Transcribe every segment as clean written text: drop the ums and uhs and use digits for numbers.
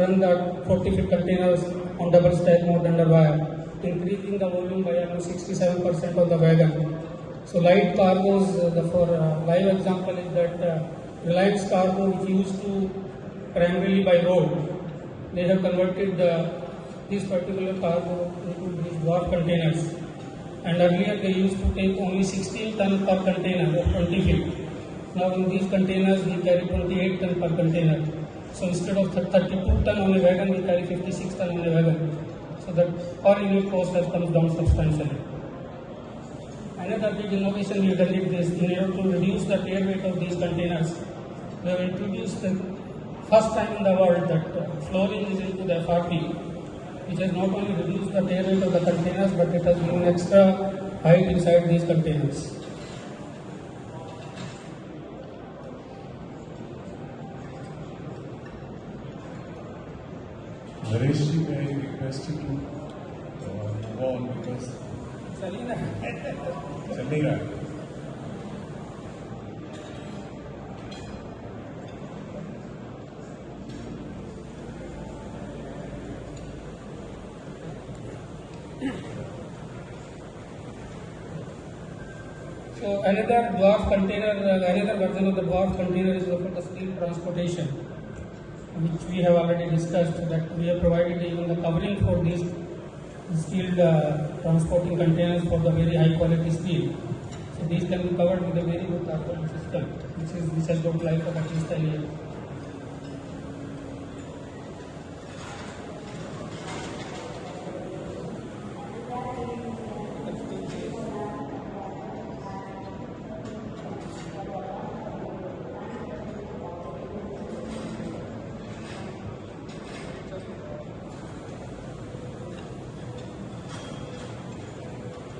run the 40 feet containers on double stack mode under wire, increasing the volume by around 67% on the wagon. So light cargoes, for live example is that Reliance Cargo, which used to primarily by road, they have converted this particular cargo into these dwarf containers. And earlier they used to take only 16 ton per container of 20 feet. Now in these containers we carry 28 ton per container. So instead of 32 ton on a wagon, we carry 56 ton on a wagon. So that per unit cost has come down substantially. Another big innovation we have done is this: in order to reduce the tear weight of these containers, we have introduced the first time in the world that flooring is into the FRP, which has not only reduced the tear weight of the containers, but it has given extra height inside these containers. Nareshji, may I request you to move on because चलेगा. So another dwarf container, another version of the dwarf container is of the steel transportation, which we have already discussed, that we have provided even the covering for these steel transporting containers for the very high quality steel. So these can be covered with a very good tarpaulin system, which has got life of at least a year.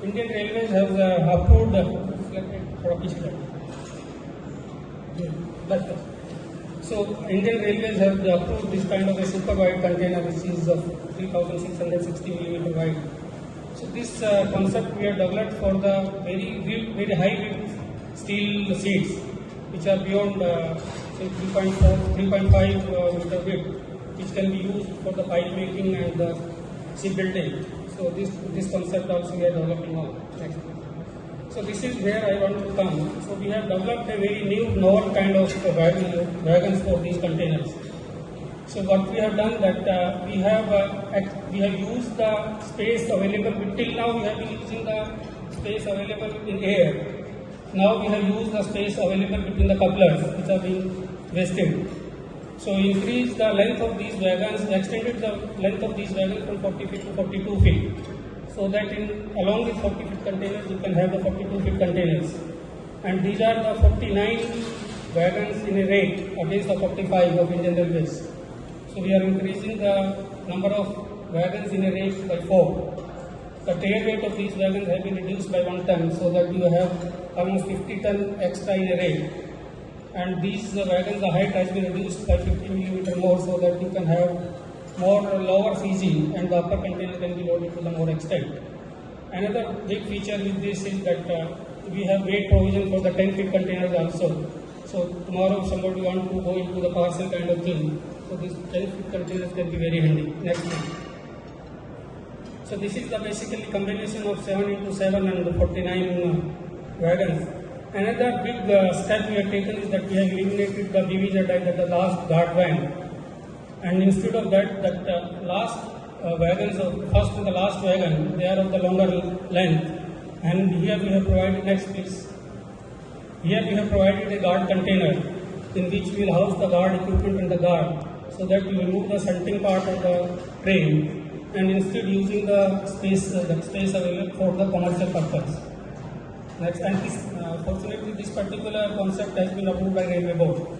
Indian Railways has approved So Indian Railways have approved this kind of a super wide container, which is 3,660 millimeter wide. So this concept we have developed for the very high width steel seats, which are beyond say 3.4, 3.5 meter width, which can be used for the pipe making and the shipbuilding. So this concept also we are developing now. Next. So this is where I want to come. So we have developed a very new novel kind of wagons for these containers. So what we have done that we have used the space available. Till now we have been using the space available in air. Now we have used the space available between the couplers, which are being wasted. So increased the length of these wagons, extended the length of these wagons from 40 feet to 42 feet. So that along with 40 feet containers, you can have the 42 feet containers. And these are the 49 wagons in a rate against the 45 of Indian Railways. So we are increasing the number of wagons in a rate by 4. The tear weight of these wagons have been reduced by 1 ton, so that you have almost 50 ton extra in a rate. And these wagons, the height has been reduced by 50 millimeter more, so that you can have more lower CG and the upper container can be loaded to the more extent. Another big feature with this is that we have weight provision for the 10 feet containers also. So tomorrow if somebody wants to go into the parcel kind of thing, so these 10 feet containers can be very handy. Next one. So this is the basically combination of 7x7 and 49 wagons. Another big step we have taken is that we have eliminated the BVZ die, that the last guard van. And instead of that, last wagons, first and the last wagon, they are of the longer length. And here we have provided, next please. Here we have provided a guard container in which we will house the guard equipment and the guard, so that we remove the shunting part of the train and instead using the space available for the commercial purpose. Next, and fortunately this particular concept has been approved by Railway Board.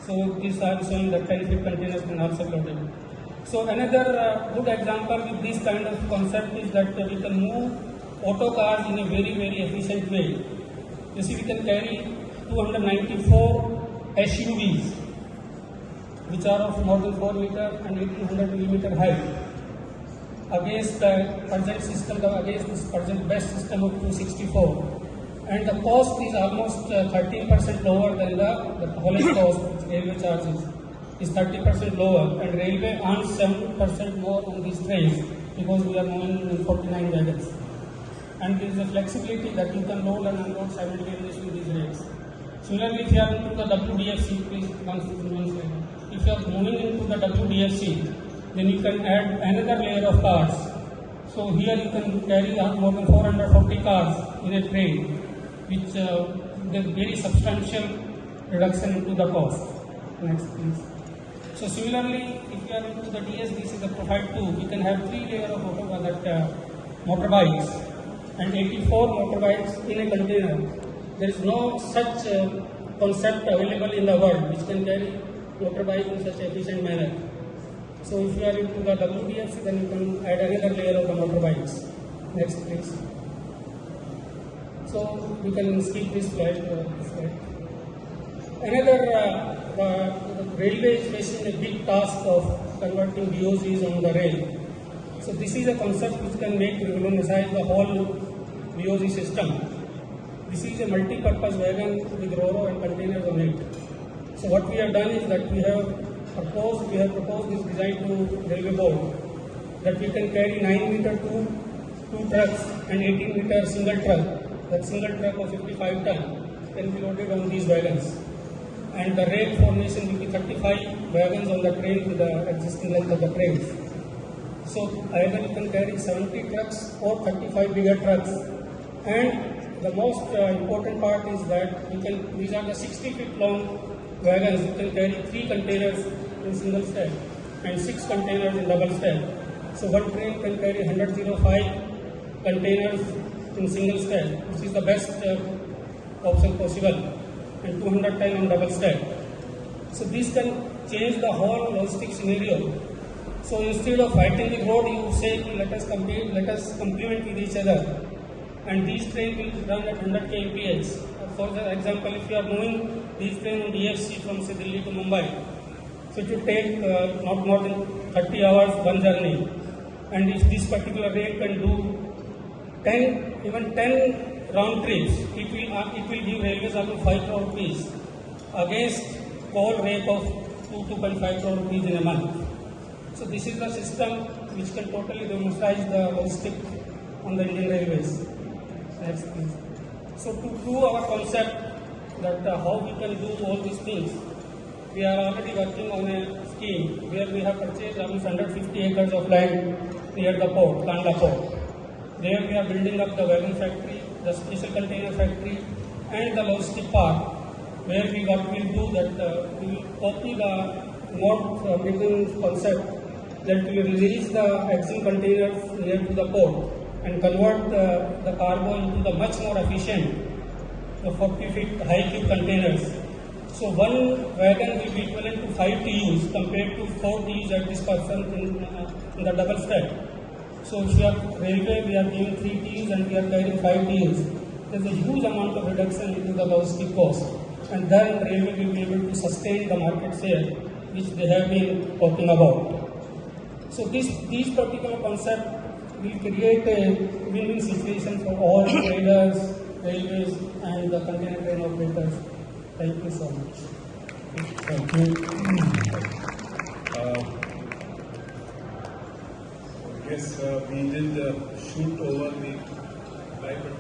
So this I am showing that 10 feet containers can also be loaded. So another good example with this kind of concept is that we can move auto cars in a very efficient way. You see, we can carry 294 SUVs, which are of more than 4 meter and 1800 millimeter height, against the present system, against this present best system of 264. And the cost is almost 13% lower than the haulage cost which railway charges. is 30% lower, and railway earns 7% more on these trains because we are moving in 49 wagons. And there is a flexibility that you can load and unload simultaneously these rails. Similarly, if you are into the WDFC, please if you are moving into the WDFC, then you can add another layer of cars. So here you can carry more than 440 cars in a train, which there's very substantial reduction into the cost. Next, please. So similarly, if you are into the DSDC, the Profile 2, we can have 3 layers of motorbikes and 84 motorbikes in a container. There is no such concept available in the world which can carry motorbike in such efficient manner. So if you are into the WDFC, then you can add another layer of the motorbikes. Next, please. So we can skip this slide. Another railway is facing a big task of converting BOCs on the rail. So this is a concept which can make revolutionize the whole BOC system. This is a multi-purpose wagon with ro-ro and containers on it. So what we have done is that we have proposed this design to railway board that we can carry 9-meter two trucks and 18-meter single truck. That single truck of 55 ton can be loaded on these wagons. And the rail formation will be 35 wagons on the train with the existing length of the trains. So either you can carry 70 trucks or 35 bigger trucks. And the most important part is that these are the 60 feet long wagons. You can carry 3 containers in single stack and 6 containers in double stack. So one train can carry 105 containers in single stack, which is the best option possible, and 210 on double stack. So this can change the whole logistic scenario. So instead of fighting the road, you say let us compete, let us complement with each other. And these trains will run at 100 kmph. For example, if you are moving these trains on DFC from say Delhi to Mumbai, so it will take not more than 30 hours one journey. And if this particular rail can do 10 round trips, it will give railways up to 5 crore rupees against coal rate of 2.5 crore rupees in a month. So this is the system which can totally democratize the logistics on the Indian Railways. Next, please. So to prove our concept that how we can do all these things, we are already working on a scheme where we have purchased almost 150 acres of land near the port, Kandla port. There we are building up the wagon factory, the special container factory, and the logistic park, where what we will do that we will copy the mode building concept, that we will release the existing containers near to the port and convert the cargo into the much more efficient 40 feet high cube containers. So one wagon will be equivalent to 5 TUs compared to 4 TUs at this person in the double stack. So if you are railway, we are giving 3 TUs and we are carrying 5 TUs. There is a huge amount of reduction into the logistic cost, and then railway will be able to sustain the market share which they have been talking about. So these particular concepts will create a win-win situation for all traders, railways, and the container train operators. Thank you so much. Thank you. Yes, we did shoot over the live.